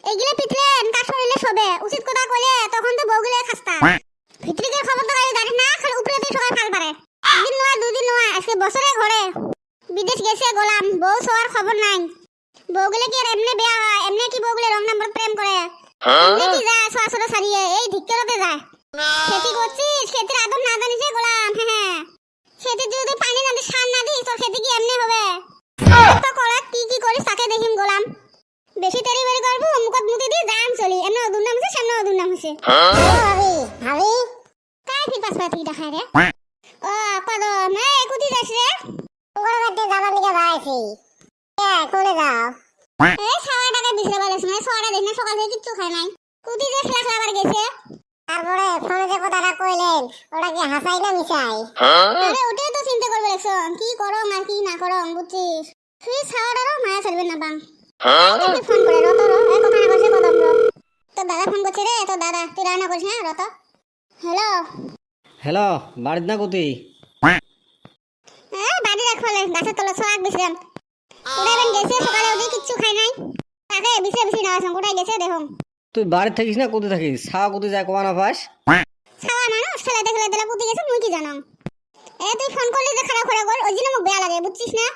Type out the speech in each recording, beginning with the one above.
এইগুলা পিতলেন কাজ করিলে সবে উচিত কথা কইলে তখন তো বউগুলো খাস্তা ভিতরিকে খবর তো জানিস না খালি উপরেতে সবাই ফাল পারে একদিন নয় দুদিন নয় আজকে বছরে ঘরে বিদেশ গেছে গোলাম বউ সবার খবর নাই বউগুলো কি আর এমনি বিয়া হয় এমনি কি বউগুলো রং নাম্বার প্রেম করে এমনি কি যায় শাশুড়ি ছাড়িয়ে এই ধিক্কারতে যায় খেতি করছিস খেতির আদর না জানিস গোলাম হ্যাঁ খেতে যদি পানি না দিস সার না দিস তো খেতে কি এমনি হবে তো করা কি করিস তাকে দেখিম গোলাম বেশি তেরি বেরি করবো মুখত মুতি দি জান চলি এমন দুর্নাম হইছে সামনে দুর্নাম হইছে ভাবি ভাবি কাই ফির পাস পাতি দেখায় রে ও কদ না কুতি যাস রে ওর মধ্যে যাবার লিগে যাইছি কোনে যাও এই সাওয়াটাকে বিছরে বলেছ না সাওয়াটা দেখ না সকাল থেকে কিচ্ছু খায় নাই কুতি যে খেলা খেলাবার গেছে তারপরে ফোনে যে কথাটা কইলেন ওটা কি হাসাই না মিছাই আরে ওটাই তো চিন্তা করবে লাগছো কি করং আর কি না করং বুঝছিস তুই সাওয়াটারও মায়া ছাড়বে না বাং ফোন করে রত এই কথা না কইছে কদম তো দাদা ফোন করছে রে তো দাদা তুই রান্না করিস না রত হ্যালো হ্যালো বাড়িতে না কোথায় বাড়ি রাখলে গাছের তলা সোয়াক বিছরাম ওটা বেন গেছে সকালে উঠে কিচ্ছু খাই নাই তাকে বিছরে বিছরে না আসন কোথায় গেছে দেখুন তুই বাড়িতে থাকিস না কোথায় থাকিস ছাওয়া কোথায় যায় কোয়া না পাস ছাওয়া মানুষ খেলাতে খেলাতে কোথায় গেছে মুই কি জানো তুই ফোন করলি যে খারাপ করে গল ওই জন্য মোক বেয়া লাগে বুঝছিস না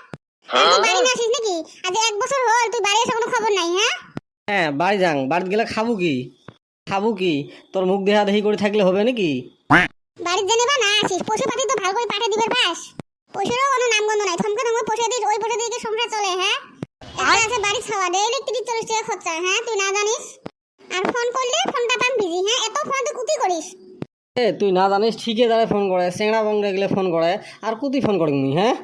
তুই বাড়ি না আসিস নাকি আজ এক বছর হল তুই বাড়ি এসে কোনো খবর নাই হ্যাঁ বাড়ি যাং বাড়িতে গেলে খাবো কি তোর মুখ দেহা দেহি করে থাকলে হবে নাকি বাড়ির জন্য বা না আসিস পশু পাতি তো ভালো করে পাঠিয়ে দিবার পাস পশুরও কোনো নামগন্ধ নাই থমকে থমকে পশু দিস ওই পশু দিয়ে সংসার চলে হ্যাঁ আর আছে বাড়ি খাওয়া দেয় ইলেকট্রিক 40 টাকা খরচা হ্যাঁ তুই না জানিস আর ফোন করলে ফোনটা পাম বিজি হ্যাঁ এত ফোন তুই কুতি করিস তুই না জানিস ঠিকই দাঁড়ায় ফোন করে চেংড়া বংড়া গেলে ফোন করে আর কুতি ফোন করিনি হ্যাঁ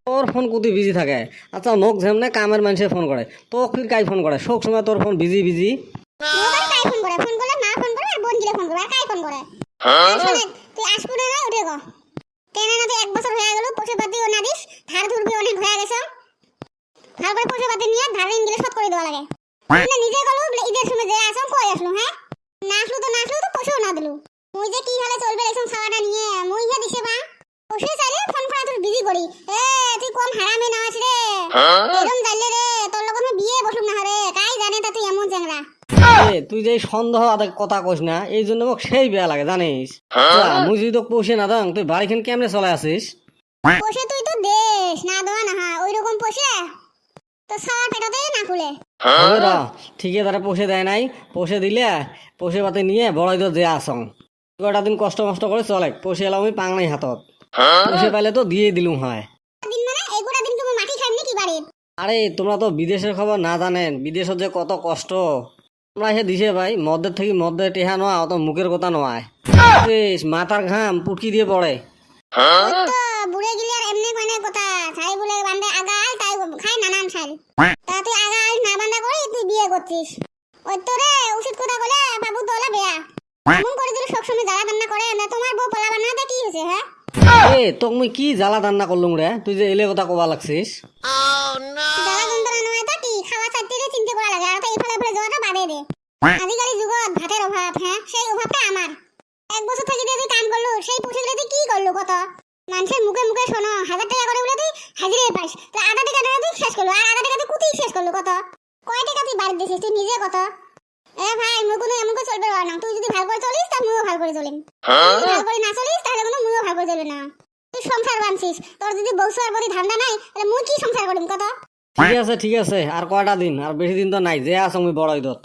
তোর ফোন কুতি বিজি থাকে আচ্ছা মোক যেমনে কামের মানুষে ফোন করে তো ফির কাই ফোন করে সব সময় তোর ফোন বিজি মোবাইল কাই ফোন করলে মা ফোন করে আর বোন গিলে ফোন করে আর কাই ফোন করে তুই আসবো না উঠে গো কেন না তুই এক বছর হয়ে গেল পশু পাতিও না দিস ধার ধরবি অনেক হয়ে গেছে ভালো করে পশু পাতি নিয়ে ধার ঋণ গিলে শোধ করে দেওয়া লাগে তুই নিজে গেল ঈদের সময় যে আসম কই আসলো হ্যাঁ না আসলো তো পশুও না দিলু মুই যে কি হলে চলবে এসব ছাওয়াটা নিয়ে মুই হে দিছে বা পশু চাইলে ফোন করা তুই বিজি করি তুই কম হারামে না আছে রে এরকম যাইলে রে তোর লগত বিয়ে বসুম না রে কাই জানে তা তুই এমন চেংড়া তুই যে সন্দেহ আদায় কথা কইস না এই জন্য মোক সেই বেয়া লাগে জানিস মুই যদি তোকে পৌঁছে না দাং তুই বাড়িখান কেমনে চলে আসিস পশে তুই তো দেশ না দেওয়া না ওই রকম পশে তো সাওয়ার পেটাতে না খুলে হবে র ঠিকই তারা পৌঁছে দেয় নাই পৌঁছে দিলে পৌঁছে পাতে নিয়ে বড়াই তো যে আসং কটা দিন কষ্ট করে চলে পৌঁছে এলাম আমি পাং নাই হাতত পৌঁছে পাইলে তো দিয়ে দিলুম হয় দিন মানে এগুলা দিন তুমি মাটি খাইনি কি বাড়ি আরে তোমরা তো বিদেশের খবর না জানেন বিদেশত যে কত কষ্ট তোমরা সে দিছে ভাই মদের থেকে মদের টেহা নোয়া অত মুখের কথা নয় মাথার ঘাম পুটকি দিয়ে পড়ে তো বুড়ে গিলে আর এমনি মানে কথা ছাই বলে বান্দে আগাল তাই খাই নানান ছাই তা তুই আগাল না বান্দা করে তুই বিয়ে করছিস ওই তো রে উচিত কথা বলে বাবু তোলা বেয়া এমন করে দিলে সবসময় জ্বালা কান্না করে না তোমার বউ পোলা বান্নাতে কি হয়েছে হ্যাঁ তোক মুই কি জ্বালা দান্না করলুম রে তুই যে এলে কথা কবা লাগছিস জ্বালা যন্ত্রণা নয় তা কি খাওয়া চাইতে চিন্তা করা লাগে আর তো এফালে যাওয়াটা বাদে দে আজিকালি যুগত ভাতের অভাব হ্যাঁ সেই অভাবটা আমার এক বছর থেকে তুই কাম করলু সেই পুষে তুই কি করলু কত মানুষের মুখে মুখে শোনো 1000 টাকা করে বলে তুই হাজিরে পাস তো আধা টাকা তুই শেষ করলু আর আধা টাকা তুই কুতি শেষ করলু কত কয় টাকা তুই বাড়ি দিছিস তুই নিজে কত ভাই মুই কোনো এমন করে চলবে না তুই যদি ভালো করে চলিস তা মুইও ভালো করে চলিম ভালো করে না চলিস তাহলে কোনো মুইও ভালো করে চলবে না তুই সংসার বানছিস তোর যদি বউসুয়ার প্রতি ধান্দা নাই তাহলে মুই কি সংসার করিম কত ঠিক আছে আর কয়টা দিন আর বেশি দিন তো নাই যে আসং মুই বড় ঈদত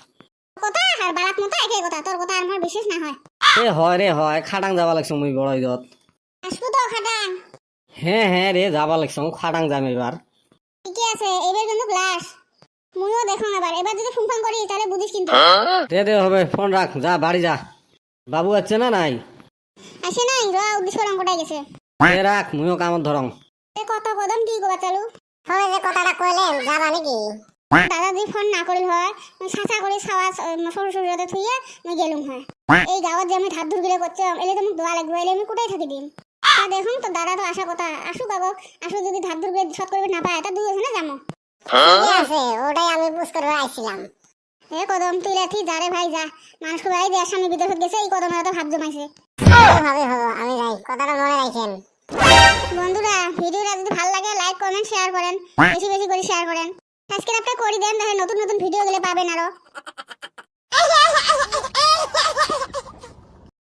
কথা আর বারাত মতো একই কথা তোর কথা আর আমার বিশেষ না হয় হয় রে হয় খাটাং যাবা লাগছ মুই বড় ঈদত আসবো তো খাটাং হ্যাঁ রে যাবা লাগছ খাটাং যাম এবার ঠিকই আছে এবার কিন্তু ক্লাস মুইও দেখো এবার যদি ফোন করি তাহলে বুঝিস কিন্তু দে হবে ফোন রাখ যা বাড়ি যা বাবু আছে না নাই আসে নাই র উদ্দেশ্য রং কোটাই গেছে রাখ মুইও কামত ধরং কত কদম কি কবা চালু হয় যে কথাটা কইলেন যাবা নাকি দাদা যদি ফোন না করিল হয় সাঁচা করে ছাওয়া শ্বশুরতে থুইয়া আমি গেলুম হয় এই গাঁৱত যে আমি ধার ধুর গিলে করছে এলে তো দোয়া লাগবে এলে আমি কোথায় থাকি দিন তা দেখুন তো দাদা তো আসা কথা আসুক আসুক যদি ধার ধুর গিলে শত করবে না পায় তা দুই ওখানে যাবো ঠিক আছে ওটাই আমি বুঝ করে আইছিলাম কদম তুই লাথি যা রে ভাই যা মানুষ ভাই দেশ স্বামী বিদেশত গেছে এই কদমের তো ভাব জমাইছে ভাবে হলো আমি যাই কথাটা মনে রাখেন বন্ধুরা ভিডিওটা যদি ভালো লাগে লাইক কমেন্ট শেয়ার করেন বেশি বেশি করে শেয়ার করেন সাবস্ক্রাইবটা করে দেন তাহলে নতুন ভিডিও গুলো পাবেন আরো আচ্ছা